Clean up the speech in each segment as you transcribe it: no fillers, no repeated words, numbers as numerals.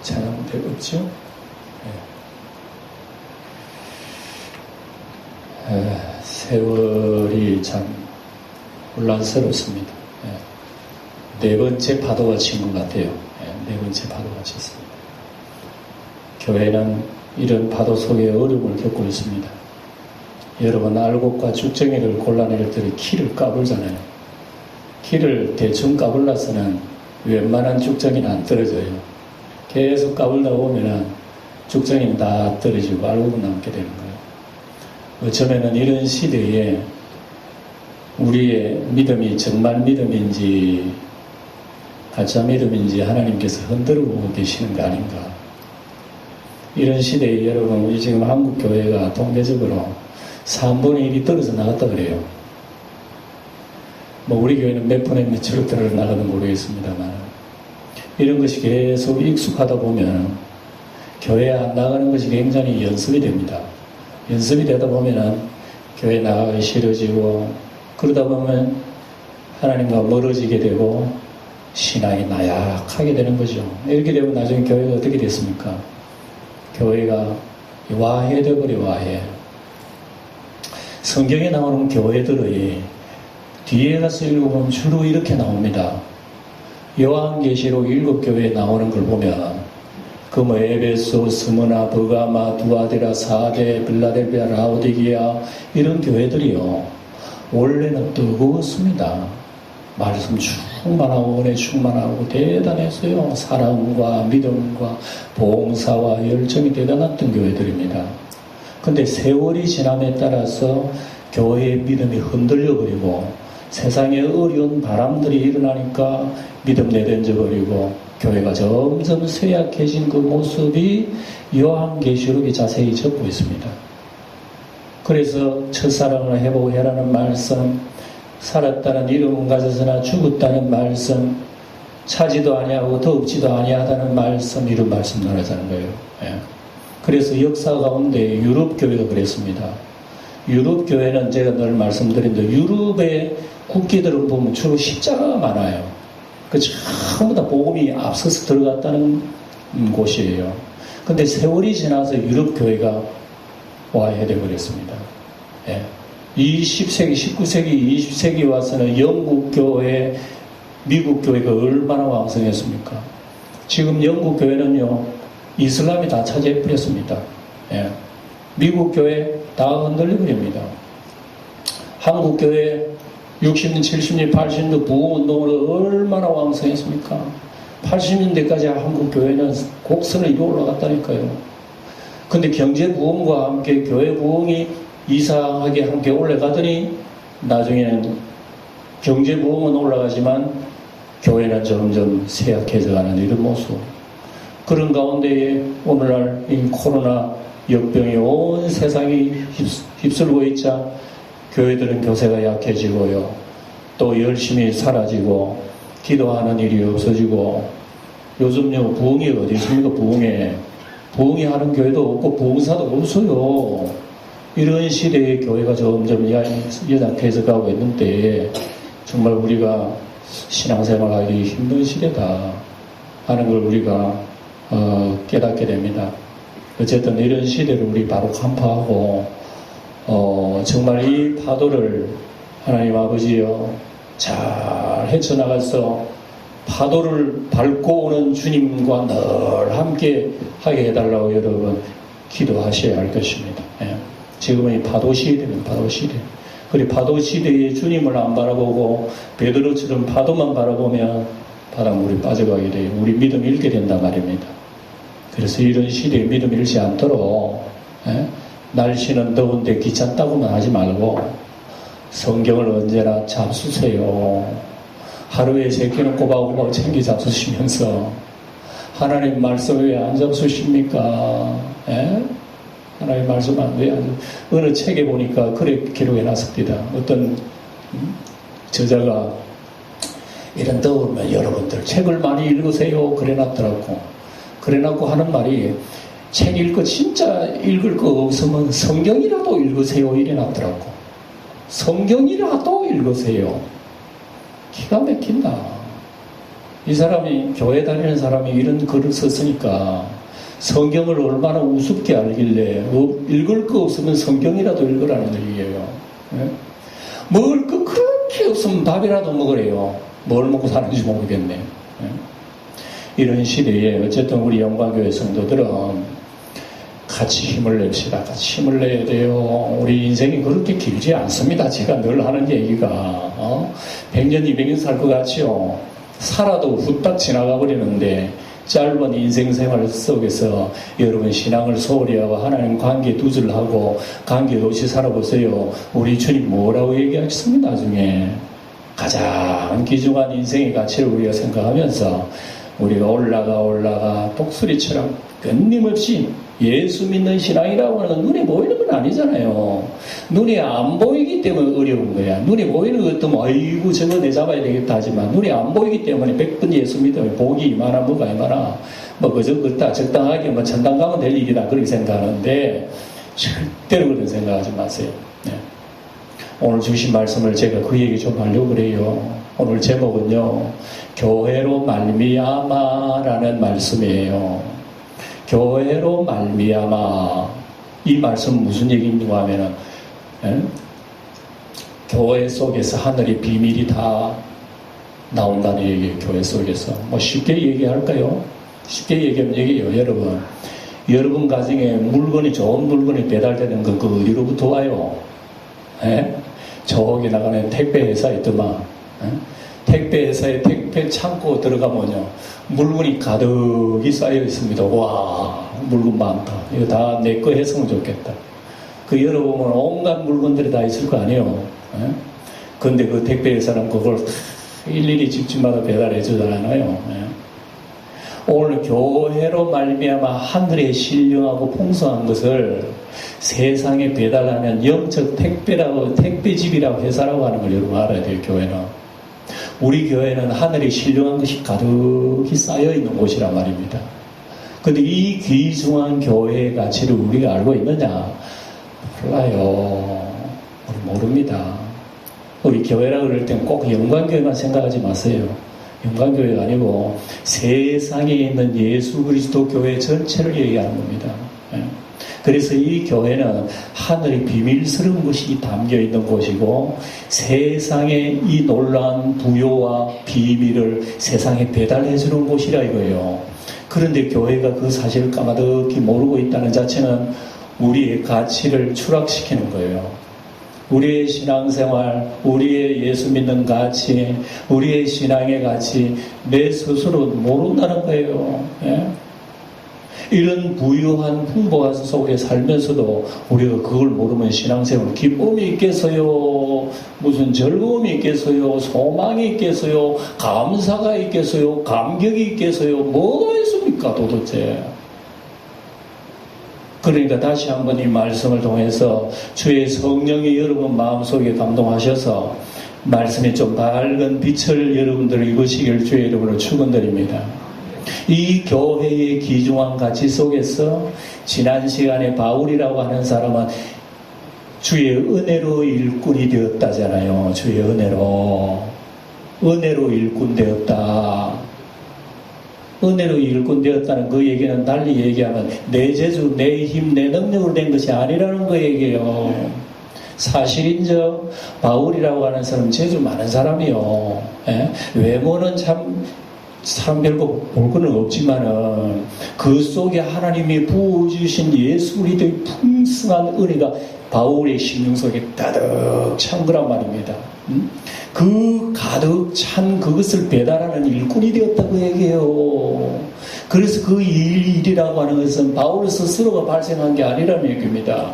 찬양되겠죠? 세월이 참 혼란스럽습니다. 네 번째 파도가 친 것 같아요. 네 번째 파도가 쳤습니다. 교회는 이런 파도 속에 어려움을 겪고 있습니다. 여러분, 알곡과 죽정이를 골라낼 때 키를 까불잖아요. 키를 대충 까불라서는 웬만한 죽정이는 안 떨어져요. 계속 까불다 보면은 죽정이는 다 떨어지고 알곡은 남게 되는 거예요. 어쩌면은 이런 시대에 우리의 믿음이 정말 믿음인지 가짜 믿음인지 하나님께서 흔들어 보고 계시는 거 아닌가. 이런 시대에 여러분, 우리 지금 한국 교회가 통계적으로 3분의 1이 떨어져 나갔다 그래요. 뭐 우리 교회는 몇 분의 몇으로 떨어져 나가는 모르겠습니다만, 이런 것이 계속 익숙하다 보면 교회에 안 나가는 것이 굉장히 연습이 됩니다. 연습이 되다 보면은 교회 나가기 싫어지고, 그러다 보면 하나님과 멀어지게 되고 신앙이 나약하게 되는 거죠. 이렇게 되면 나중에 교회가 어떻게 됐습니까? 교회가 와해되어버려. 와해. 성경에 나오는 교회들의 뒤에 가서 읽어보면 주로 이렇게 나옵니다. 요한계시록 7교회에 나오는 걸 보면 그 뭐 에베소, 스무나, 버가마, 두아디라, 사데, 빌라델비아, 라오디게아 이런 교회들이요, 원래는 뜨거웠습니다. 말씀 충만하고 은혜 충만하고 대단했어요. 사랑과 믿음과 봉사와 열정이 대단했던 교회들입니다. 근데 세월이 지남에 따라서 교회의 믿음이 흔들려버리고 세상에 어려운 바람들이 일어나니까 믿음 내던져버리고 교회가 점점 쇠약해진 그 모습이 요한계시록이 자세히 적고 있습니다. 그래서 첫사랑을 회복해라는 말씀, 살았다는 이름은 가졌으나 죽었다는 말씀, 차지도 아니하고 더없지도 아니하다는 말씀, 이런 말씀 나오자는 거예요. 그래서 역사 가운데 유럽 교회가 그랬습니다. 유럽 교회는 제가 늘 말씀드린데, 유럽의 국기들을 보면 주로 십자가가 많아요. 그 전부 다 복음이 앞서서 들어갔다는 곳이에요. 근데 세월이 지나서 유럽 교회가 와해돼 버렸습니다. 20세기, 19세기, 20세기 와서는 영국 교회, 미국 교회가 얼마나 왕성했습니까? 지금 영국 교회는요, 이슬람이 다 차지해 버렸습니다. 미국 교회 다 흔들려 버립니다. 한국 교회 60년, 70년, 80년 부흥운동으로 얼마나 왕성했습니까? 80년대까지 한국 교회는 곡선을 이루어 올라갔다니까요. 근데 경제 부흥과 함께 교회 부흥이 이상하게 함께 올라가더니 나중에는 경제 부흥은 올라가지만 교회는 점점 쇠약해져가는 이런 모습. 그런 가운데에 오늘날 이 코로나 역병이 온 세상이 휩쓸고 있자 교회들은 교세가 약해지고요, 또 열심히 사라지고 기도하는 일이 없어지고, 요즘요 부흥이 어디 있습니까? 부흥이 하는 교회도 없고 부흥사도 없어요. 이런 시대에 교회가 점점 연약해져 가고 있는데 정말 우리가 신앙생활하기 힘든 시대다 하는 걸 우리가 깨닫게 됩니다. 어쨌든 이런 시대를 우리 바로 간파하고 정말 이 파도를 하나님 아버지여 잘 헤쳐나가서 파도를 밟고 오는 주님과 늘 함께 하게 해달라고 여러분 기도하셔야 할 것입니다. 지금은 이 파도 시대입니다. 파도 시대. 그리고 파도 시대에 주님을 안 바라보고 베드로처럼 파도만 바라보면 바닷물이 빠져가게 돼요. 우리 믿음 잃게 된단 말입니다. 그래서 이런 시대에 믿음 잃지 않도록 날씨는 더운데 귀찮다고만 하지 말고 성경을 언제나 잡수세요. 하루에 3끼는 꼬박꼬박 챙겨 잡수시면서 하나님 말씀 왜 안 잡수십니까? 하나님 말씀 왜 안, 어느 책에 보니까 그래 기록해 놨습니다. 어떤 저자가 이런 더우면 여러분들 책을 많이 읽으세요. 그래 놨더라고. 그래 놨고 하는 말이 책 읽고 진짜 읽을 거 없으면 성경이라도 읽으세요. 이래 놨더라고. 성경이라도 읽으세요. 기가 막힌다. 이 사람이, 교회 다니는 사람이 이런 글을 썼으니까 성경을 얼마나 우습게 알길래 읽을 거 없으면 성경이라도 읽으라는 얘기예요. 예? 먹을 거 그렇게 없으면 밥이라도 먹으래요. 뭘 먹고 사는지 모르겠네. 예? 이런 시대에 어쨌든 우리 영광교회 성도들은 같이 힘을 냅시다. 같이 힘을 내야 돼요. 우리 인생이 그렇게 길지 않습니다. 제가 늘 하는 얘기가 100년, 200년 살 것 같지요. 살아도 후딱 지나가 버리는데 짧은 인생 생활 속에서 여러분 신앙을 소홀히 하고 하나님 관계 두절하고 관계 없이 살아보세요. 우리 주님 뭐라고 얘기하겠습니까? 나중에 가장 귀중한 인생의 가치를 우리가 생각하면서 우리가 올라가 독수리처럼 끊임없이 예수 믿는 신앙이라고 하는 건 눈에 보이는 건 아니잖아요. 눈에 안 보이기 때문에 어려운 거야. 눈에 보이는 것도 아이고 저거 내 잡아야 되겠다 하지만 눈에 안 보이기 때문에 100번 예수 믿으면 복이 이마나 뭐가 이마나 뭐 그저 그렇다 적당하게 뭐 천당 가면 될 일이다 그렇게 생각하는데 절대로 그런 생각하지 마세요. 네. 오늘 주신 말씀을 제가 그 얘기 좀 하려고 그래요. 오늘 제목은요, 교회로 말미암아라는 말씀이에요. 교회로 말미암아. 이 말씀은 무슨 얘기인가 하면은 교회 속에서 하늘의 비밀이 다 나온다는 얘기예요. 교회 속에서. 뭐 쉽게 얘기할까요? 쉽게 얘기하면 얘기해요. 여러분 가정에 물건이 좋은 물건이 배달되는 거 그 어디로부터 와요? 저기 나가는 택배 회사에 있더만. 택배 회사에 택배 창고 들어가면요, 물건이 가득히 쌓여 있습니다. 와, 물건 많다. 이거 다 내 거 했으면 좋겠다. 그 열어보면 온갖 물건들이 다 있을 거 아니에요. 근데 그 택배 회사는 그걸 일일이 집집마다 배달해 주잖아요. 오늘 교회로 말미암아 하늘에 신령하고 풍성한 것을 세상에 배달하는 영적 택배집이라고 회사라고 하는 걸 여러분 알아야 돼요. 교회는. 우리 교회는 하늘에 신령한 것이 가득히 쌓여있는 곳이란 말입니다. 근데 이 귀중한 교회의 가치를 우리가 알고 있느냐? 몰라요. 우리 모릅니다. 우리 교회라고 그럴 땐 꼭 영광교회만 생각하지 마세요. 영광교회가 아니고 세상에 있는 예수 그리스도 교회 전체를 얘기하는 겁니다. 그래서 이 교회는 하늘의 비밀스러운 것이 담겨있는 곳이고 세상의 이 놀라운 부요와 비밀을 세상에 배달해주는 곳이라 이거예요. 그런데 교회가 그 사실을 까마득히 모르고 있다는 자체는 우리의 가치를 추락시키는 거예요. 우리의 신앙생활, 우리의 예수 믿는 가치, 우리의 신앙의 가치 내 스스로 모른다는 거예요. 이런 부유한 풍부한 속에 살면서도 우리가 그걸 모르면 신앙생활 기쁨이 있겠어요? 무슨 즐거움이 있겠어요? 소망이 있겠어요? 감사가 있겠어요? 감격이 있겠어요? 뭐가 있습니까 도대체? 그러니까 다시 한번 이 말씀을 통해서 주의 성령이 여러분 마음속에 감동하셔서 말씀에 좀 밝은 빛을 여러분들 입으시길 주의 이름으로 축원드립니다. 이 교회의 귀중한 가치 속에서 지난 시간에 바울이라고 하는 사람은 주의 은혜로 일꾼이 되었다잖아요. 주의 은혜로 일꾼 되었다. 은혜로 일꾼 되었다는 그 얘기는 달리 얘기하면 내 재주, 내 힘, 내 능력으로 된 것이 아니라는 거 얘기예요. 사실인적 바울이라고 하는 사람은 재주 많은 사람이요. 외모는 참 사람 별거 볼 거는 없지만은 그 속에 하나님이 부어주신 예수 그리스도의 풍성한 은혜가 바울의 심령 속에 가득 찬 거란 말입니다. 그 가득 찬 그것을 배달하는 일꾼이 되었다고 얘기해요. 그래서 그 일이라고 하는 것은 바울 스스로가 발생한 게 아니라는 얘기입니다.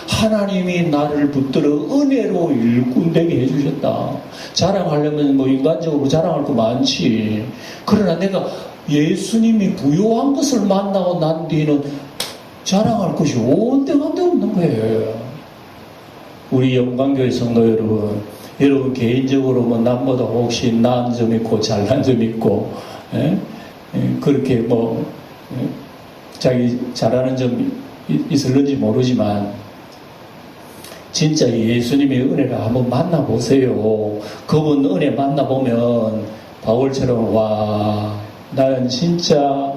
하나님이 나를 붙들어 은혜로 일꾼 되게 해주셨다. 자랑하려면 뭐 인간적으로 자랑할 거 많지. 그러나 내가 예수님이 부요한 것을 만나고 난 뒤에는 자랑할 것이 온데간데 없는 거예요. 우리 영광교회 성도 여러분 개인적으로 뭐 남보다 혹시 나은 점 있고 잘난 점 있고 그렇게 뭐 자기 잘하는 점 있을는지 모르지만 진짜 예수님의 은혜를 한번 만나보세요. 그분 은혜 만나보면 바울처럼 와 나는 진짜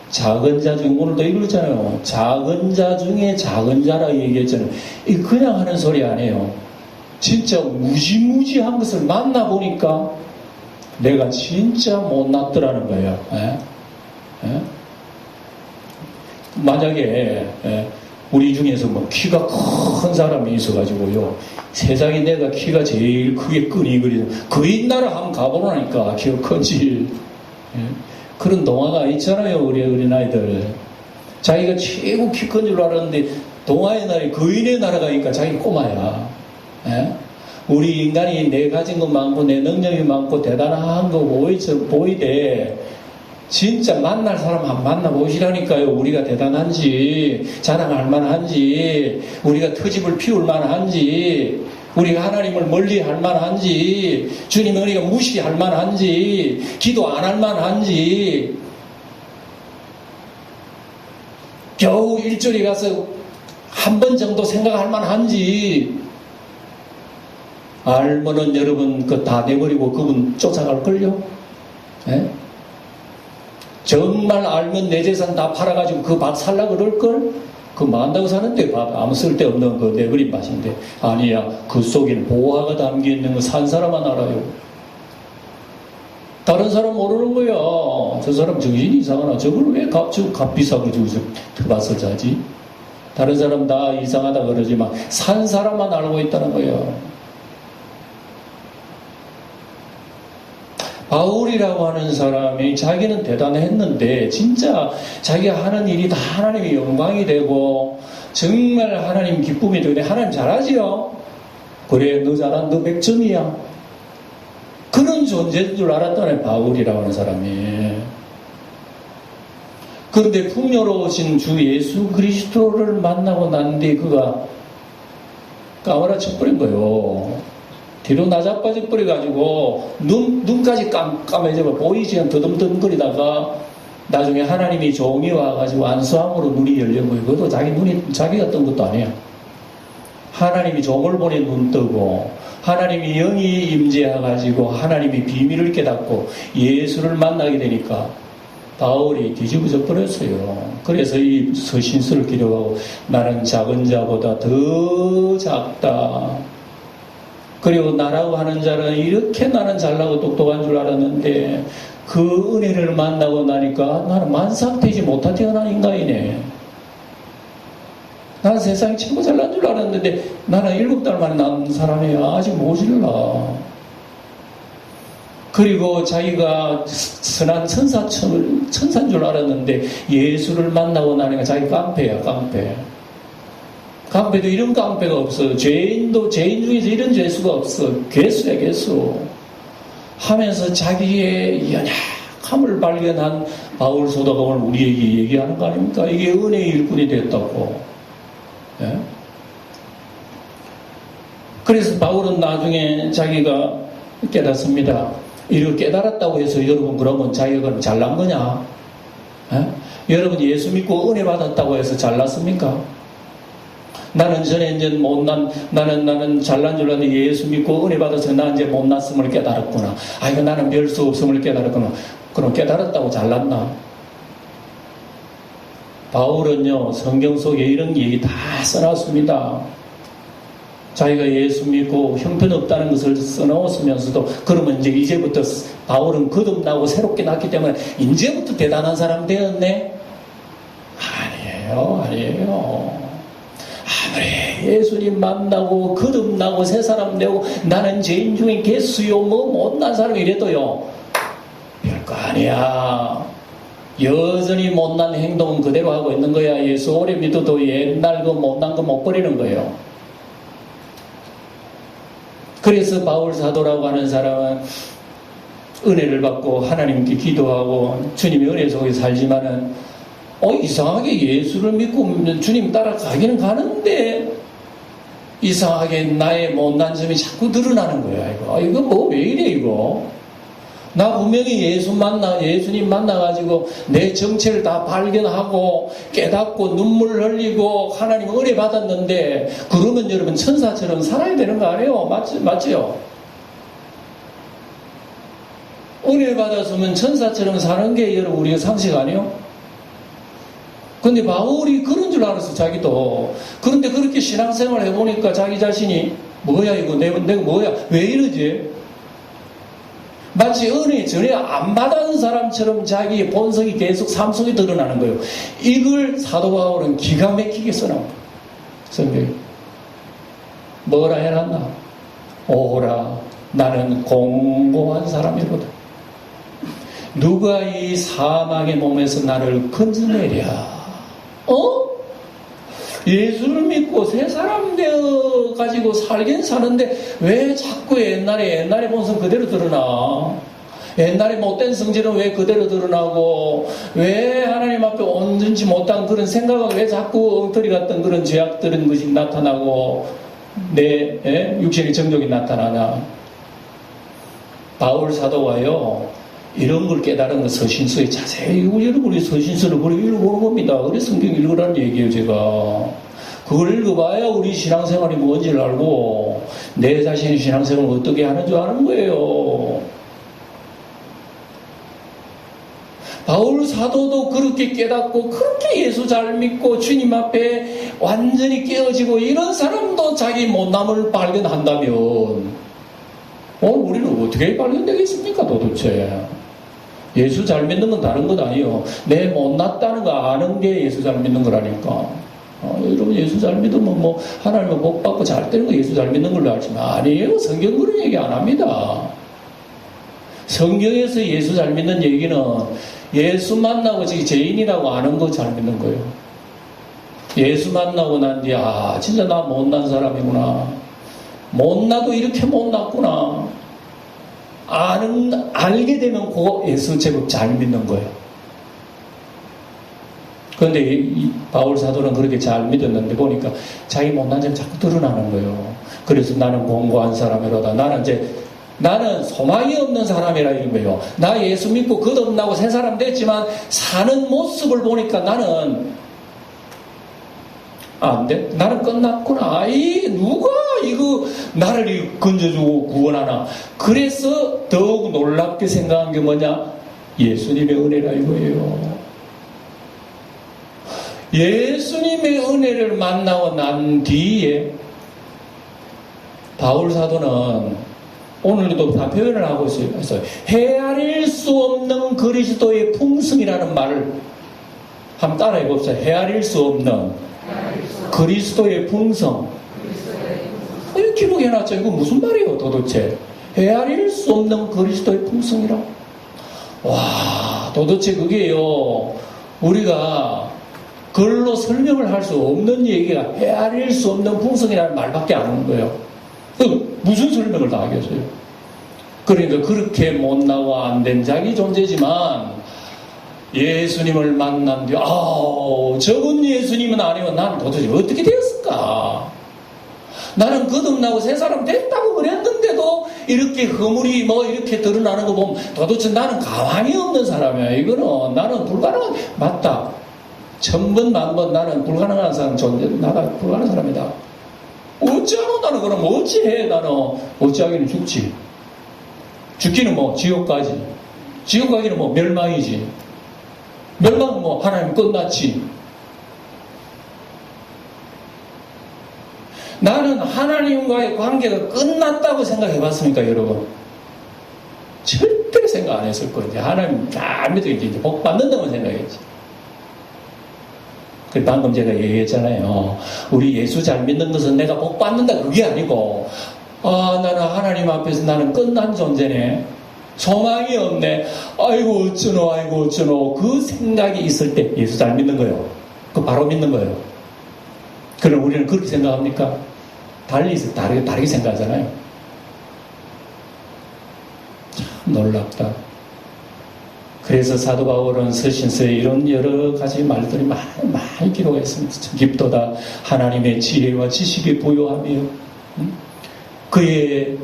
작은 자 중에 오늘도 이러잖아요. 작은 자 중에 작은 자라 얘기했잖아요. 이 그냥 하는 소리 아니에요. 진짜 무지무지한 것을 만나보니까 내가 진짜 못났더라는 거예요. 예? 예? 만약에 우리 중에서 뭐 키가 큰 사람이 있어가지고요, 세상에 내가 키가 제일 크게 끈이거리죠. 그 나라 한번 가보라니까 키가 큰지. 예? 그런 동화가 있잖아요. 우리 어린아이들 자기가 최고 키 큰 줄 알았는데 동화의 나라에 거인의 나라 가니까 자기 꼬마야. 예? 우리 인간이 내 가진 것 많고 내 능력이 많고 대단한 거 보이되 진짜 만날 사람 한 만나보시라니까요. 우리가 대단한지 자랑할 만한지 우리가 트집을 피울 만한지 우리가 하나님을 멀리할 만한지 주님을 우리가 무시할 만한지 기도 안 할 만한지 겨우 일주일에 가서 한 번 정도 생각할 만한지 알면은 여러분 그 다 내버리고 그분 쫓아갈걸요? 예? 정말 알면 내 재산 다 팔아가지고 그 밥 살라 그럴걸? 그거 만다고 사는데 밥 아무 쓸데없는 그 내버린 맛인데 아니야. 그 속에는 보화가 담겨있는 거 산 사람만 알아요. 다른 사람 모르는 거야. 저 사람 정신이 이상하나. 저걸 왜 값 비싸고 주고 들어가서 자지? 다른 사람 다 이상하다 그러지만 산 사람만 알고 있다는 거예요. 바울이라고 하는 사람이 자기는 대단했는데 진짜 자기가 하는 일이 다 하나님의 영광이 되고 정말 하나님 기쁨이 되는데 하나님 잘하지요? 그래 너 잘한 너 100점이야. 그런 존재인 줄 알았다네 바울이라고 하는 사람이. 그런데 풍요로우신 주 예수 그리스도를 만나고 난 뒤에 그가 까무라쳐 버린 거예요. 뒤로 나자빠져 버려가지고 눈까지 깜깜해져 보이지 않 더듬더듬거리다가 나중에 하나님이 종이 와가지고 안수함으로 눈이 열린 거예요. 그것도 자기가 뜬 것도 아니야. 하나님이 종을 보내 눈 뜨고 하나님이 영이 임재해가지고 하나님이 비밀을 깨닫고 예수를 만나게 되니까 바울이 뒤집어져 버렸어요. 그래서 이 서신서를 기록하고 나는 작은 자보다 더 작다. 그리고 나라고 하는 자는 이렇게 나는 잘나고 똑똑한 줄 알았는데 그 은혜를 만나고 나니까 나는 만삭되지 못한 태어난 인간이네. 나는 세상에 최고 잘난 줄 알았는데 나는 7달 만에 난 사람이야. 아직 모질라. 그리고 자기가 선한 천사인 줄 알았는데 예수를 만나고 나니까 자기 깡패야, 깡패. 깡패도 이런 깡패가 없어. 죄인 중에서 이런 죄수가 없어. 괴수야, 괴수. 하면서 자기의 연약함을 발견한 바울 사도가 오늘 우리에게 얘기하는 거 아닙니까? 이게 은혜의 일꾼이 됐다고. 예? 그래서 바울은 나중에 자기가 깨닫습니다. 이렇게 깨달았다고 해서 여러분 그러면 자기가 잘난 거냐? 예? 여러분 예수 믿고 은혜 받았다고 해서 잘났습니까? 나는 전에 이제 나는 잘난 줄 알았는데 예수 믿고 은혜 받아서 나 이제 못났음을 깨달았구나. 이거 나는 별 수 없음을 깨달았구나. 그럼 깨달았다고 잘났나? 바울은요, 성경 속에 이런 얘기 다 써놨습니다. 자기가 예수 믿고 형편없다는 것을 써놓았으면서도 그러면 이제부터 바울은 거듭나고 새롭게 났기 때문에 이제부터 대단한 사람 되었네? 아니에요. 아무리 예수님 만나고 거듭나고 새 사람 되고 나는 죄인 중에 개수요 못난 사람이 이래도요 별거 아니야. 여전히 못난 행동은 그대로 하고 있는 거야. 예수 오래 믿어도 옛날 그 못난 거 못 버리는 거예요. 그래서 바울 사도라고 하는 사람은 은혜를 받고 하나님께 기도하고 주님의 은혜 속에 살지만은 이상하게 예수를 믿고 주님 따라가기는 가는데 이상하게 나의 못난 점이 자꾸 드러나는 거야. 이거 뭐 왜 이래 이거. 나 분명히 예수님 만나가지고 내 정체를 다 발견하고 깨닫고 눈물 흘리고 하나님 은혜 받았는데 그러면 여러분 천사처럼 살아야 되는 거 아니에요? 맞죠? 은혜 받았으면 천사처럼 사는 게 여러분 우리가 상식 아니요? 근데 바울이 그런 줄 알았어, 자기도. 그런데 그렇게 신앙생활 해보니까 자기 자신이 뭐야 이거 내가 뭐야 왜 이러지? 마치 은혜 전에 안 받은 사람처럼 자기의 본성이 계속 삶 속에 드러나는 거예요. 이걸 사도 바울은 기가 막히게 써놔요. 성경에 뭐라 해놨나? 오라 나는 공고한 사람이로다. 누가 이 사망의 몸에서 나를 건져내랴. 예수를 믿고 새 사람 되어 가지고 살긴 사는데 왜 자꾸 옛날에 본성 그대로 드러나? 옛날에 못된 성질은 왜 그대로 드러나고, 왜 하나님 앞에 온전치 못한 그런 생각은 왜 자꾸 엉터리 같던 그런 죄악들은 것이 나타나고 내 육신의 정욕이 나타나냐? 바울 사도가요 이런 걸 깨달은 건 서신서에 자세히 여러분이 서신서를 읽어보는 겁니다. 그래서 성경 읽으라는 얘기예요, 제가. 그걸 읽어봐야 우리 신앙생활이 뭔지를 알고 내 자신의 신앙생활을 어떻게 하는 줄 아는 거예요. 바울 사도도 그렇게 깨닫고 그렇게 예수 잘 믿고 주님 앞에 완전히 깨어지고 이런 사람도 자기 못남을 발견한다면 우리는 어떻게 발견되겠습니까 도대체? 예수 잘 믿는 건 다른 것 아니에요. 내 못났다는 거 아는 게 예수 잘 믿는 거라니까. 여러분 예수 잘 믿으면 하나님을 복 받고 잘 되는 거 예수 잘 믿는 걸로 알지만 아니에요. 성경 그런 얘기 안 합니다. 성경에서 예수 잘 믿는 얘기는 예수 만나고 지금 죄인이라고 아는 거 잘 믿는 거예요. 예수 만나고 난 뒤에 진짜 나 못난 사람이구나. 못나도 이렇게 못났구나. 알게 되면 그거 예수 제법 잘 믿는 거예요. 그런데 이 바울 사도는 그렇게 잘 믿었는데 보니까 자기 못난 점이 자꾸 드러나는 거예요. 그래서 나는 공고한 사람이로다. 나는 소망이 없는 사람이라 이런 거예요. 나 예수 믿고 거듭나고 새 사람 됐지만 사는 모습을 보니까 나는 안 돼. 나는 끝났구나. 누가 이거 나를 건져주고 구원하나. 그래서 더욱 놀랍게 생각한 게 뭐냐? 예수님의 은혜라 이거예요. 예수님의 은혜를 만나고 난 뒤에 바울 사도는 오늘도 다 표현을 하고 있어요. 헤아릴 수 없는 그리스도의 풍성이라는 말을 한번 따라해 봅시다. 헤아릴 수 없는 그리스도의 풍성. 이렇게 기록해놨죠. 이거 무슨 말이에요 도대체? 헤아릴 수 없는 그리스도의 풍성이라. 와, 도대체 그게요 우리가 글로 설명을 할 수 없는 얘기가 헤아릴 수 없는 풍성이라는 말밖에 안 하는 거예요. 무슨 설명을 다 하겠어요? 그러니까 그렇게 못나고 안 된 자기 존재지만 예수님을 만난 뒤 저분 예수님은 아니면 난 도대체 어떻게 되었을까? 나는 거듭나고 새 사람 됐다고 그랬는데도 이렇게 허물이 이렇게 드러나는 거 보면 도대체 나는 가망이 없는 사람이야. 이거는 나는 불가능한, 맞다. 1000번 만번 나는 불가능한 사람 존재, 나가 불가능한 사람이다. 어찌하노 나는 그럼 어찌해? 나는 어찌하기는 죽지. 죽기는 지옥 가지. 지옥 가기는 멸망이지. 멸망은 하나님 끝났지. 나는 하나님과의 관계가 끝났다고 생각해 봤습니까, 여러분? 절대로 생각 안 했을 거예요. 하나님 다 믿어야지. 이제 복 받는다고 생각했지. 방금 제가 얘기했잖아요. 우리 예수 잘 믿는 것은 내가 복 받는다 그게 아니고 나는 하나님 앞에서 나는 끝난 존재네. 소망이 없네. 아이고 어쩌노 그 생각이 있을 때 예수 잘 믿는 거예요. 그 바로 믿는 거예요. 그럼 우리는 그렇게 생각합니까? 다르게 생각하잖아요. 참 놀랍다. 그래서 사도 바울은 서신서에 이런 여러 가지 말들이 많이 기록했습니다. 깊도다 하나님의 지혜와 지식이 부요하며 그의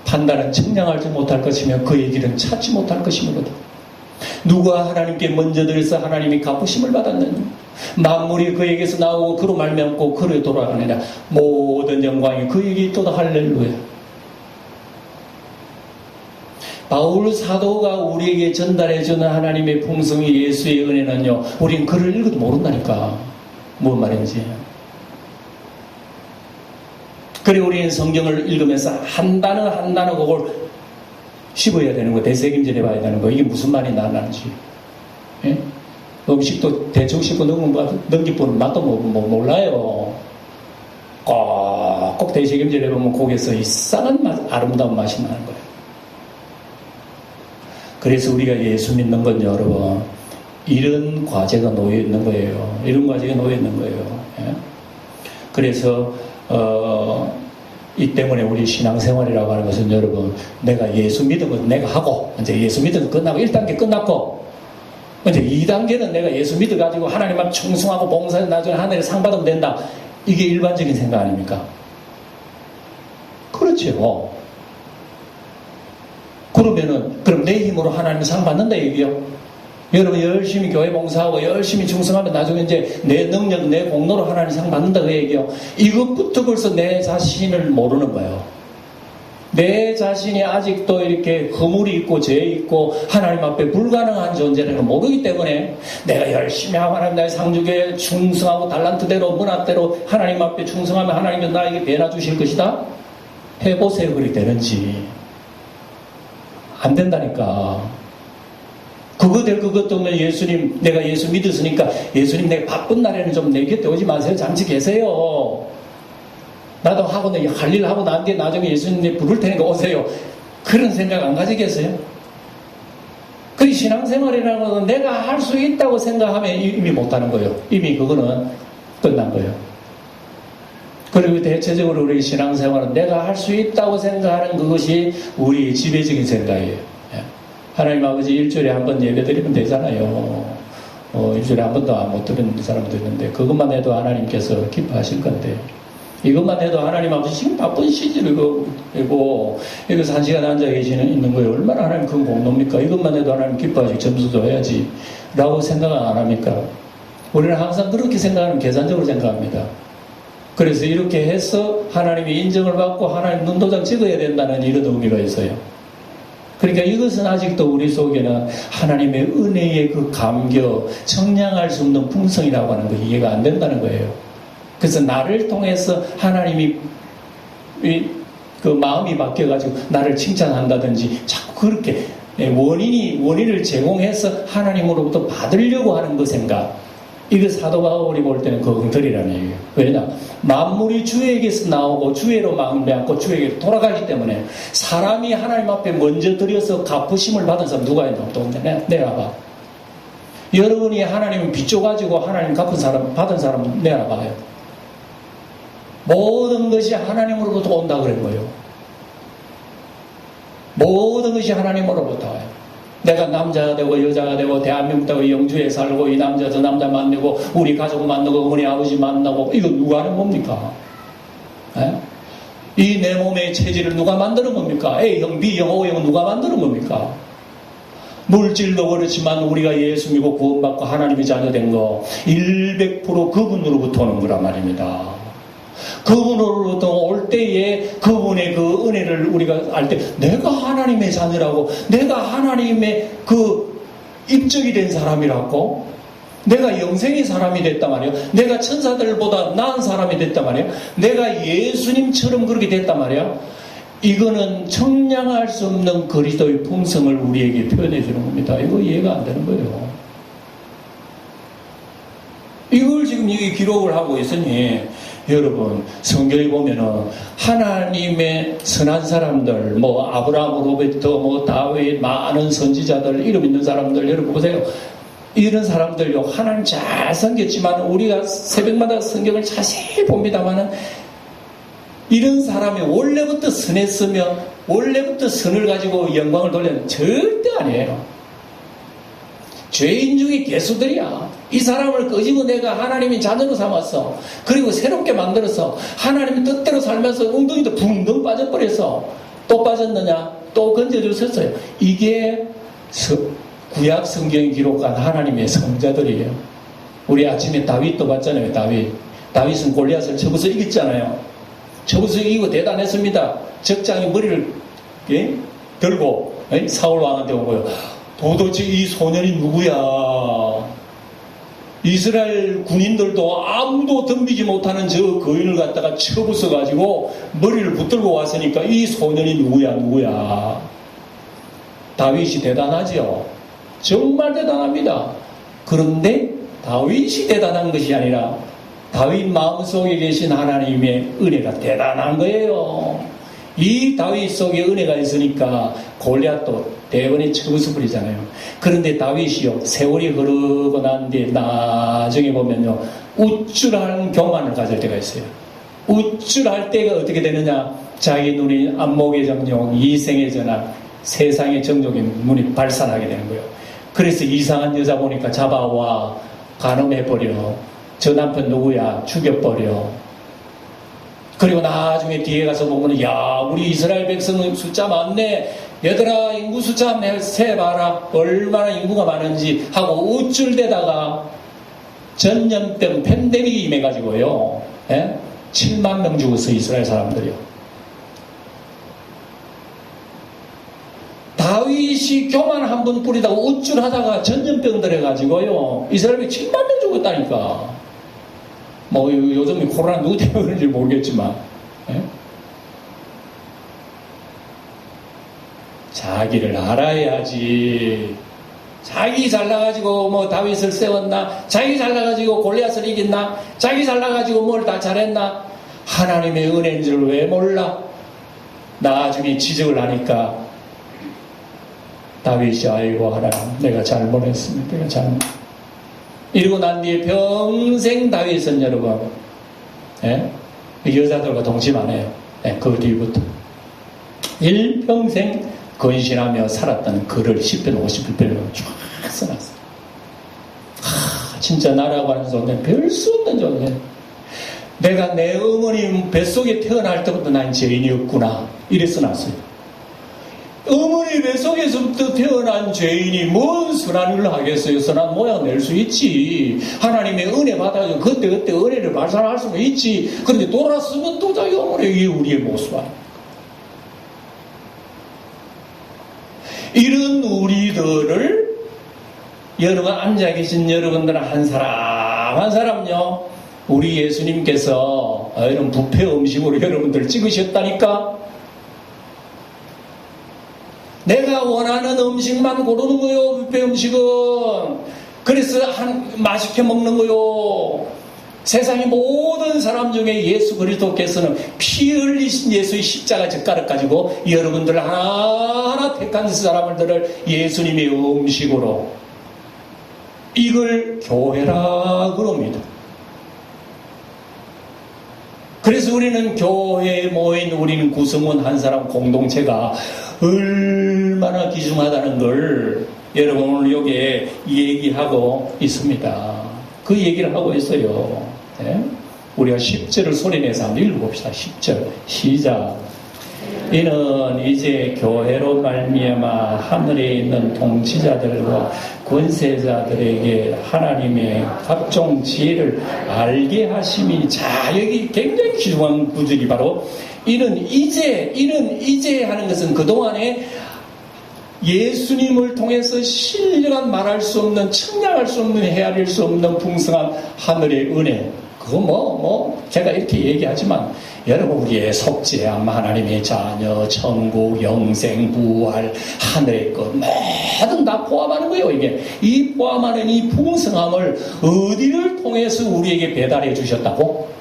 판단은 측량하지 못할 것이며 그의 길은 찾지 못할 것이므로다. 누가 하나님께 먼저 들어서 하나님이 갚으심을 받았느냐. 만물이 그에게서 나오고 그로 말미암고 그로 돌아가느냐. 모든 영광이 그에게 있도다. 할렐루야. 바울 사도가 우리에게 전달해주는 하나님의 풍성이 예수의 은혜는요, 우린 글을 읽어도 모른다니까. 뭔 말인지. 그래, 우리는 성경을 읽으면서 한 단어 한 단어 그걸 씹어야 되는 거, 대책임질 해봐야 되는 거. 이게 무슨 말이 나는지. 예? 음식도 대충 씹고 넘기보는 맛도 몰라요. 꼭 대책임질 해보면 거기에서 이상한 맛, 아름다운 맛이 나는 거예요. 그래서 우리가 예수 믿는 건 여러분, 이런 과제가 놓여 있는 거예요. 이런 과제가 놓여 있는 거예요. 예? 그래서 이 때문에 우리 신앙생활이라고 하는 것은 여러분, 내가 예수 믿은 건 내가 하고, 이제 예수 믿은 건 끝나고 1단계 끝났고, 이제 2단계는 내가 예수 믿어가지고 하나님 앞 충성하고 봉사해서 나중에 하늘에 상 받으면 된다. 이게 일반적인 생각 아닙니까? 그렇죠. 그럼 내 힘으로 하나님 상 받는다 얘기요. 여러분 열심히 교회 봉사하고 열심히 충성하면 나중에 이제 내 능력, 내 공로로 하나님 상 받는다 그 얘기요. 이것부터 벌써 내 자신을 모르는 거예요. 내 자신이 아직도 이렇게 허물이 있고 죄 있고 하나님 앞에 불가능한 존재라는 걸 모르기 때문에 내가 열심히 하고 하나님 나의 상주교에 충성하고 달란트대로 문화대로 하나님 앞에 충성하면 하나님은 나에게 배나 주실 것이다. 해보세요. 그리 되는지. 안 된다니까. 그것도 없는 예수님, 내가 예수 믿었으니까 예수님 내가 바쁜 날에는 좀 내 곁에 오지 마세요. 잠시 계세요. 나도 하고 할 일 하고 난 뒤에 나중에 예수님 부를 테니까 오세요. 그런 생각 안 가지겠어요? 그 신앙생활이라는 것은 내가 할 수 있다고 생각하면 이미 못하는 거예요. 이미 그거는 끝난 거예요. 그리고 대체적으로 우리 신앙생활은 내가 할 수 있다고 생각하는 그것이 우리의 지배적인 생각이에요. 하나님 아버지 일주일에 한 번 예배 드리면 되잖아요. 일주일에 한 번도 못 드리는 사람도 있는데 그것만 해도 하나님께서 기뻐하실 건데 이것만 해도 하나님 아버지 지금 바쁜 시즌이고 이거 1시간 앉아 있는 거예요. 얼마나 하나님 큰 공로입니까? 이것만 해도 하나님 기뻐하시고 점수 줘야지 라고 생각을 안 합니까? 우리는 항상 그렇게 생각하는 계산적으로 생각합니다. 그래서 이렇게 해서 하나님의 인정을 받고 하나님 눈도장 찍어야 된다는 이런 의미가 있어요. 그러니까 이것은 아직도 우리 속에는 하나님의 은혜의 그 감격, 청량할 수 없는 풍성이라고 하는 거 이해가 안 된다는 거예요. 그래서 나를 통해서 하나님이 그 마음이 바뀌어가지고 나를 칭찬한다든지 자꾸 그렇게 원인을 제공해서 하나님으로부터 받으려고 하는 그 생각. 이거 사도 바울이 볼 때는 그건 덜이라는 얘기예요. 왜냐? 만물이 주에게서 나오고 주에로 말미암고 주에게 돌아가기 때문에 사람이 하나님 앞에 먼저 드려서 갚으심을 받은 사람 누가 있나? 또 내놔봐. 여러분이 하나님을 비춰가지고 하나님 받은 사람 내놔봐요. 모든 것이 하나님으로부터 온다 그런 거예요. 모든 것이 하나님으로부터 와요. 내가 남자가 되고 여자가 되고 대한민국 되고 영주에 살고 이 남자 저 남자 만나고 우리 가족 만나고 어머니 아버지 만나고 이거 누가 하는 겁니까? 이 내 몸의 체질을 누가 만드는 겁니까? A형, B형, O형 누가 만드는 겁니까? 물질도 그렇지만 우리가 예수 믿고 구원받고 하나님의 자녀 된 거 100% 그분으로부터 오는 거란 말입니다. 그분으로부터 올 때에 그분의 그 은혜를 우리가 알 때 내가 하나님의 자녀라고 내가 하나님의 그 입적이 된 사람이라고 내가 영생의 사람이 됐단 말이에요. 내가 천사들보다 나은 사람이 됐단 말이에요. 내가 예수님처럼 그렇게 됐단 말이에요. 이거는 청량할 수 없는 그리스도의 풍성을 우리에게 표현해 주는 겁니다. 이거 이해가 안 되는 거예요. 이걸 지금 이게 기록을 하고 있으니 여러분 성경에 보면은 하나님의 선한 사람들 아브라함으로부터 다윗 많은 선지자들 이름 있는 사람들 여러분 보세요. 이런 사람들요 하나님 잘 섬겼지만 우리가 새벽마다 성경을 자세히 봅니다만은 이런 사람이 원래부터 선했으면 원래부터 선을 가지고 영광을 돌리는 절대 아니에요. 죄인 중에 개수들이야. 이 사람을 끄집어내가 하나님이 자녀로 삼았어. 그리고 새롭게 만들어서 하나님의 뜻대로 살면서 엉덩이도 붕덩 빠져버려서 또 빠졌느냐? 또 건져주셨어요. 이게 구약 성경에 기록한 하나님의 성자들이에요. 우리 아침에 다윗도 봤잖아요. 다윗은 골리앗을 쳐부서 이겼잖아요. 쳐부서 이기고 대단했습니다. 적장이 머리를 들고 사울 왕한테 오고요. 도대체 이 소년이 누구야? 이스라엘 군인들도 아무도 덤비지 못하는 저 거인을 갖다가 쳐부숴가지고 머리를 붙들고 왔으니까 이 소년이 누구야? 다윗이 대단하죠. 정말 대단합니다. 그런데 다윗이 대단한 것이 아니라 다윗 마음속에 계신 하나님의 은혜가 대단한 거예요. 이 다윗 속에 은혜가 있으니까 골리앗도 대번에 쳐부숴버리잖아요. 그런데 다윗이요, 세월이 흐르고 난 뒤에 나중에 보면요, 우쭐한 교만을 가질 때가 있어요. 우쭐할 때가 어떻게 되느냐? 자기 눈이 안목의 정욕, 이생의 전환, 세상의 정욕의 눈이 발산하게 되는 거예요. 그래서 이상한 여자 보니까 잡아와 간음해버려. 저 남편 누구야? 죽여버려. 그리고 나중에 뒤에 가서 보면, 야, 우리 이스라엘 백성은 숫자 많네. 얘들아, 인구 숫자 한번 세봐라. 얼마나 인구가 많은지 하고 우쭐대다가 전염병 팬데믹이 임해가지고요. 7만 명 죽었어요, 이스라엘 사람들이요. 다윗이 교만 한 번 뿌리다가 우쭐하다가 전염병 들어가지고요. 이스라엘이 7만 명 죽었다니까. 뭐 요즘 코로나 누구 때문에 그런지 모르겠지만, 자기를 알아야지. 자기 잘나가지고 뭐 다윗을 세웠나? 자기 잘나가지고 골리앗을 이겼나? 자기 잘나가지고 뭘 다 잘했나? 하나님의 은혜인 줄 왜 몰라? 나중에 지적을 하니까 다윗이 아이고 하나님, 내가 잘못했습니다. 내가 잘못. 이러고 난 뒤에 평생 다윗은 여러분, 여자들과 동침 안 해요. 그 뒤부터 일평생 건신하며 살았던 글을 10편 51편으로 쫙 써놨어요. 진짜 나라고 하는 존재, 별 수 없는 존재. 내가 내 어머니 뱃속에 태어날 때부터 난 죄인이었구나, 이래 써놨어요. 어머니 뱃속에서부터 태어난 죄인이 뭔 선한 일을 하겠어요? 선한 모양 낼 수 있지. 하나님의 은혜 받아서 그때 은혜를 발산할 수는 있지. 그런데 돌아서면 또 자기 어머니 우리의 모습 아니야. 이런 우리들을 여러분 앉아 계신 여러분들 한 사람 한 사람요, 우리 예수님께서 이런 뷔페 음식으로 여러분들 찍으셨다니까. 내가 원하는 음식만 고르는 거요, 뷔페 음식은. 그래서 맛있게 먹는 거요. 세상의 모든 사람 중에 예수 그리스도께서는 피 흘리신 예수의 십자가 젓가락 가지고 여러분들 하나하나 택한 사람들을 예수님의 음식으로, 이걸 교회라 그럽니다. 그래서 우리는 교회에 모인 우리는 구성원 한 사람 공동체가 얼마나 귀중하다는 걸 여러분 오늘 여기에 얘기하고 있습니다. 그 얘기를 하고 있어요. 우리가 10절을 소리내서 한번 읽어봅시다. 10절 시작. 이는 이제 교회로 말미암아 하늘에 있는 통치자들과 권세자들에게 하나님의 각종 지혜를 알게 하심이. 자, 여기 굉장히 귀중한 구절이 바로 이는 이제 하는 것은 그동안에 예수님을 통해서 신령한 말할 수 없는, 측량할 수 없는, 헤아릴 수 없는 풍성한 하늘의 은혜. 그거 제가 이렇게 얘기하지만 여러분 우리의 속죄, 하나님의 자녀, 천국, 영생, 부활, 하늘의 것 모든 다 포함하는 거예요. 이게 이 포함하는 이 풍성함을 어디를 통해서 우리에게 배달해 주셨다고?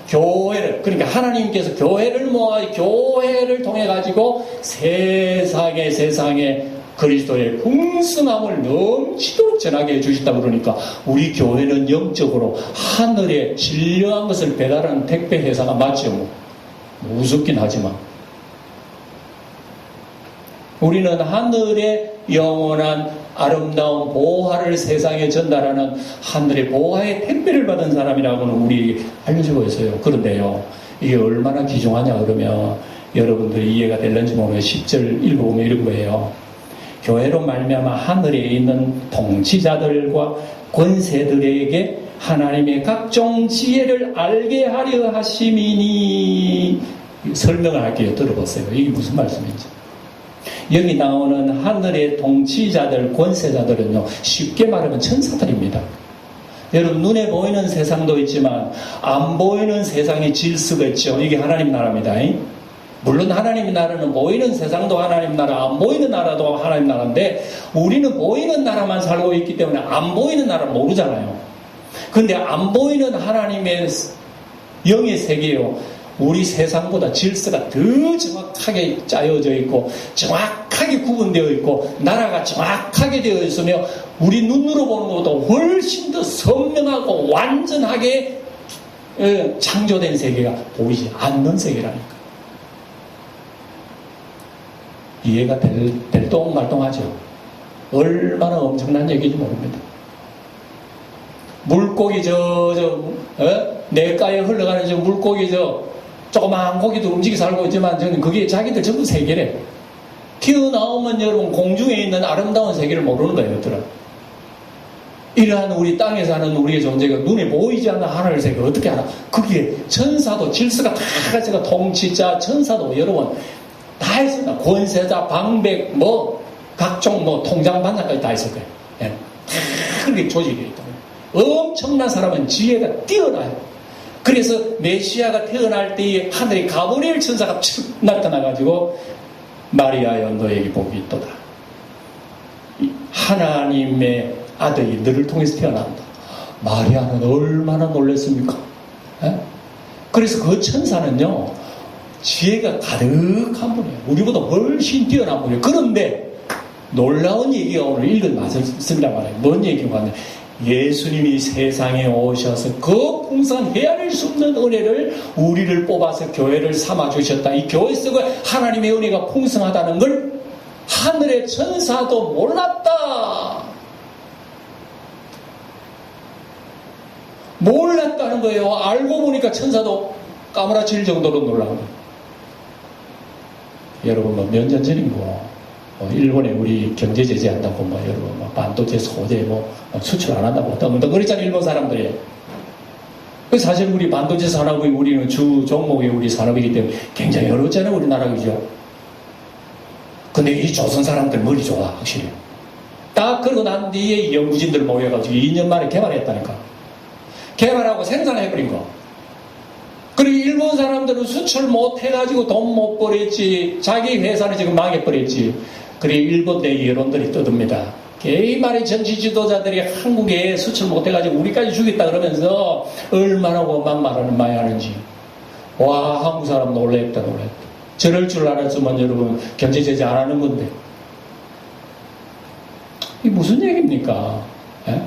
교회를, 그러니까 하나님께서 교회를 모아 교회를 통해 가지고 세상에 그리스도의 풍성함을 넘치도록 전하게 해주셨다고. 그러니까 우리 교회는 영적으로 하늘에 신령한 것을 배달하는 택배 회사가 맞죠. 무섭긴 하지만 우리는 하늘의 영원한 아름다운 보화를 세상에 전달하는 하늘의 보화의 택배를 받은 사람이라고는 우리 알려주고 있어요. 그런데요, 이게 얼마나 귀중하냐 그러면 여러분들이 이해가 될는지 모르겠어요. 10절 읽어보면 이런 거예요. 교회로 말미암아 하늘에 있는 통치자들과 권세들에게 하나님의 각종 지혜를 알게 하려 하심이니. 설명을 할게요. 들어보세요. 이게 무슨 말씀인지. 여기 나오는 하늘의 통치자들, 권세자들은요, 쉽게 말하면 천사들입니다. 여러분, 눈에 보이는 세상도 있지만 안 보이는 세상의 질서가 있죠. 이게 하나님 나라입니다. 물론 하나님 나라는 보이는 세상도 하나님 나라, 안 보이는 나라도 하나님 나라인데 우리는 보이는 나라만 살고 있기 때문에 안 보이는 나라를 모르잖아요. 근데 안 보이는 하나님의 영의 세계요, 우리 세상보다 질서가 더 정확하게 짜여져 있고 정확하게 구분되어 있고 나라가 정확하게 되어 있으며 우리 눈으로 보는 것보다 훨씬 더 선명하고 완전하게 창조된 세계가 보이지 않는 세계라니까. 이해가 될 똥말똥하죠. 얼마나 엄청난 얘기인지 모릅니다. 물고기 내가에 흘러가는 저 물고기 조그마한 고기도 움직이 살고 있지만 저는 그게 자기들 전부 세계래. 튀어나오면 여러분 공중에 있는 아름다운 세계를 모르는 거예요, 얘들아. 이러한 우리 땅에 사는 우리의 존재가 눈에 보이지 않는 하나님의 세계를 어떻게 알아? 그게 천사도 질서가 다 제가 통치자, 천사도 여러분 다 있습니다. 권세자, 방백, 각종 통장 반장까지 다 있을 거예요. 예. 다 그렇게 조직이 있다. 엄청난 사람은 지혜가 뛰어나요. 그래서 메시아가 태어날 때에 하늘에 가브리엘 천사가 쭉 나타나가지고 마리아여 너에게 복이 있도다. 하나님의 아들이 너를 통해서 태어난다. 마리아는 얼마나 놀랐습니까? 에? 그래서 그 천사는요, 지혜가 가득한 분이에요. 우리보다 훨씬 뛰어난 분이에요. 그런데 놀라운 얘기가 오늘 읽은 말씀이란 말이에요. 뭔 얘기가 왔냐? 예수님이 세상에 오셔서 그 풍성한 헤아릴 수 없는 은혜를 우리를 뽑아서 교회를 삼아주셨다. 이 교회 속에 하나님의 은혜가 풍성하다는 걸 하늘의 천사도 몰랐다. 몰랐다는 거예요. 알고 보니까 천사도 까무라칠 정도로 놀란 거예요. 여러분 몇 년 전이고 일본에 우리 경제 제재한다고 여러분 반도체 소재 수출 안 한다고 덩덩거리잖아요, 일본 사람들이. 사실 우리 반도체 산업이 우리는 주 종목이 우리 산업이기 때문에 굉장히 어렵잖아요, 우리나라. 그죠? 근데 이 조선 사람들 머리 좋아, 확실히. 딱 그러고 난 뒤에 연구진들 모여가지고 2년 만에 개발했다니까. 개발하고 생산해버린 거. 그리고 일본 사람들은 수출 못해가지고 돈 못 벌었지. 자기 회사는 지금 망해버렸지. 그리고 일본 내 여론들이 떠듭니다. 이 말이 정치 지도자들이 한국에 수출 못해가지고 우리까지 죽였다 그러면서 얼마나 원망 말하는 많이 하는지. 와, 한국 사람 놀랬다. 저럴 줄 알았으면 여러분 경제 제재 안 하는 건데. 이게 무슨 얘기입니까? 에?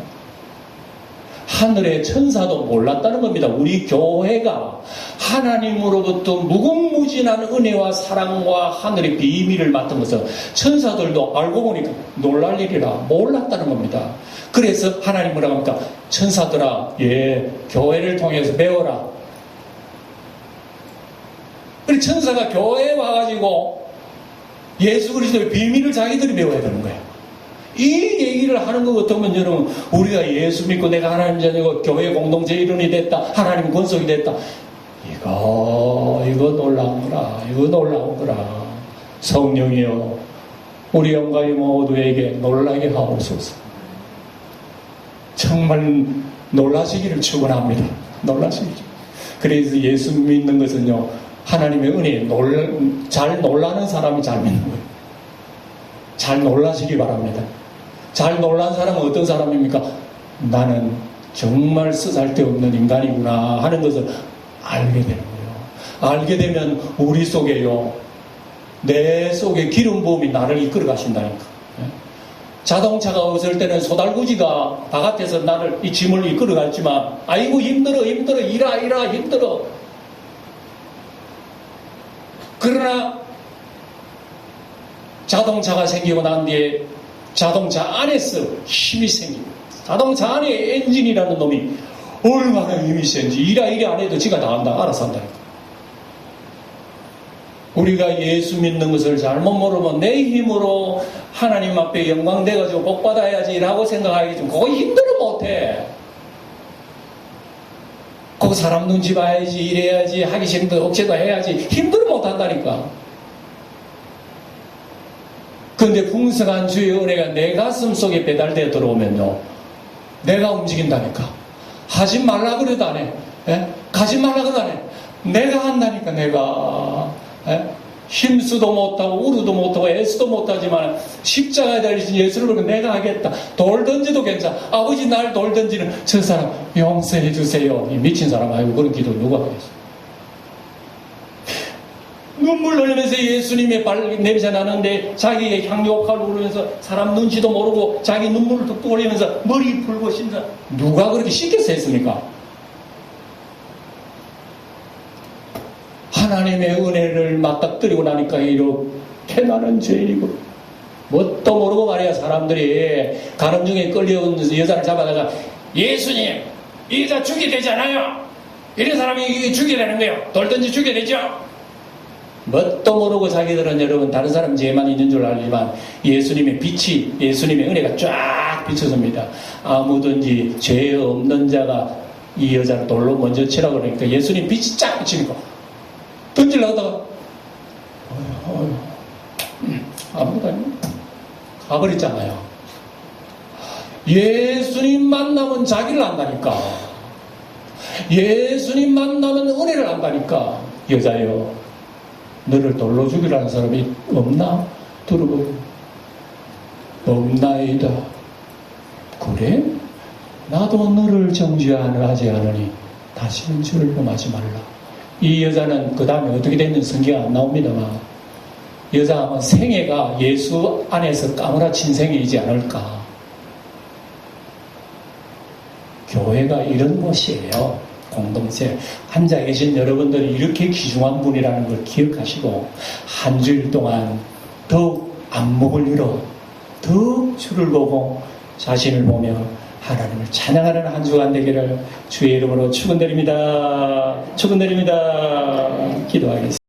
하늘의 천사도 몰랐다는 겁니다. 우리 교회가 하나님으로부터 무궁무진한 은혜와 사랑과 하늘의 비밀을 맡은 것을 천사들도 알고 보니까 놀랄 일이라 몰랐다는 겁니다. 그래서 하나님 뭐라고 합니까? 천사들아, 교회를 통해서 배워라. 그리고 천사가 교회에 와가지고 예수 그리스도의 비밀을 자기들이 배워야 되는 거예요. 이 얘기를 하는 것 같으면 여러분, 우리가 예수 믿고 내가 하나님 자녀고 교회 공동체 일원이 됐다, 하나님 권속이 됐다, 이거 놀라운 거라. 성령이여, 우리 영광의 모두에게 놀라게 하옵소서. 정말 놀라시기를 축원합니다. 놀라시기를. 그래서 예수 믿는 것은요, 하나님의 은혜에 잘 놀라는 사람이 잘 믿는 거예요. 잘 놀라시기 바랍니다. 잘 놀란 사람은 어떤 사람입니까? 나는 정말 쓰잘데없는 인간이구나 하는 것을 알게 되는 거예요. 알게 되면 우리 속에요, 내 속에 기름 부음이 나를 이끌어 가신다니까. 자동차가 없을 때는 소달구지가 바깥에서 나를, 이 짐을 이끌어 갔지만, 아이고 힘들어 일하 힘들어. 그러나 자동차가 생기고 난 뒤에 자동차 안에서 힘이 생깁니다. 자동차 안에 엔진이라는 놈이 얼마나 힘이 센지 일이 안 해도 지가 다 한다, 알아서 한다니까. 우리가 예수 믿는 것을 잘못 모르면 내 힘으로 하나님 앞에 영광돼가지고 복받아야지 라고 생각하겠지만 그거 힘들어 못해. 그거 사람 눈치 봐야지, 이래야지, 하기 싫은데 억제도 해야지 힘들어 못한다니까. 그런데 풍성한 주의 은혜가 내 가슴 속에 배달되어 들어오면요, 내가 움직인다니까. 하지 말라 그래도 안 해. 예? 가지 말라 그래도 안 해. 내가 한다니까, 내가. 예? 힘쓰도 못하고 우르도 못하고 애쓰도 못하지만 십자가에 달리신 예수를 보고 내가 하겠다. 돌 던지도 괜찮아. 아버지 날 돌 던지는 저 사람 용서해 주세요. 이 미친 사람 아니고 그런 기도 누가 하겠어. 눈물 흘리면서 예수님의 발 냄새 나는데 자기의 향유옥화를 부르면서 사람 눈치도 모르고 자기 눈물을 뚝뚝 흘리면서 머리 풀고 심사. 누가 그렇게 쉽게 했습니까? 하나님의 은혜를 맞닥뜨리고 나니까 이렇게 나는 죄인이고, 뭣도 모르고 말이야. 사람들이 가늠 중에 끌려온 여자를 잡아다가 예수님 이 여자 죽게 되지 않아요? 이런 사람이 죽게 되는 거예요. 돌 던지 죽게 되죠. 뭣도 모르고 자기들은 여러분 다른 사람 죄만 있는 줄 알지만 예수님의 빛이, 예수님의 은혜가 쫙 비춰집니다. 아무든지 죄 없는 자가 이 여자를 돌로 먼저 치라고 그러니까 예수님 빛이 쫙 비치니까 던지려고 하다가 아무도 아니고 가버렸잖아요. 예수님 만나면 자기를 안다니까. 예수님 만나면 은혜를 안다니까. 여자여, 너를 돌로 죽이라는 사람이 없나? 들어보고 없나이다. 그래? 나도 너를 정죄하지 않으니 다시는 죄를 범하지 말라. 이 여자는 그 다음에 어떻게 됐는지 성경에 안 나옵니다만, 여자는 생애가 예수 안에서 까무라친 생애이지 않을까. 교회가 이런 곳이에요. 공동체. 앉아 계신 여러분들이 이렇게 귀중한 분이라는 걸 기억하시고 한 주일 동안 더욱 안목을 열어 더욱 주를 보고 자신을 보며 하나님을 찬양하는 한 주간 되기를 주의 이름으로 축원드립니다. 축원드립니다. 기도하겠습니다.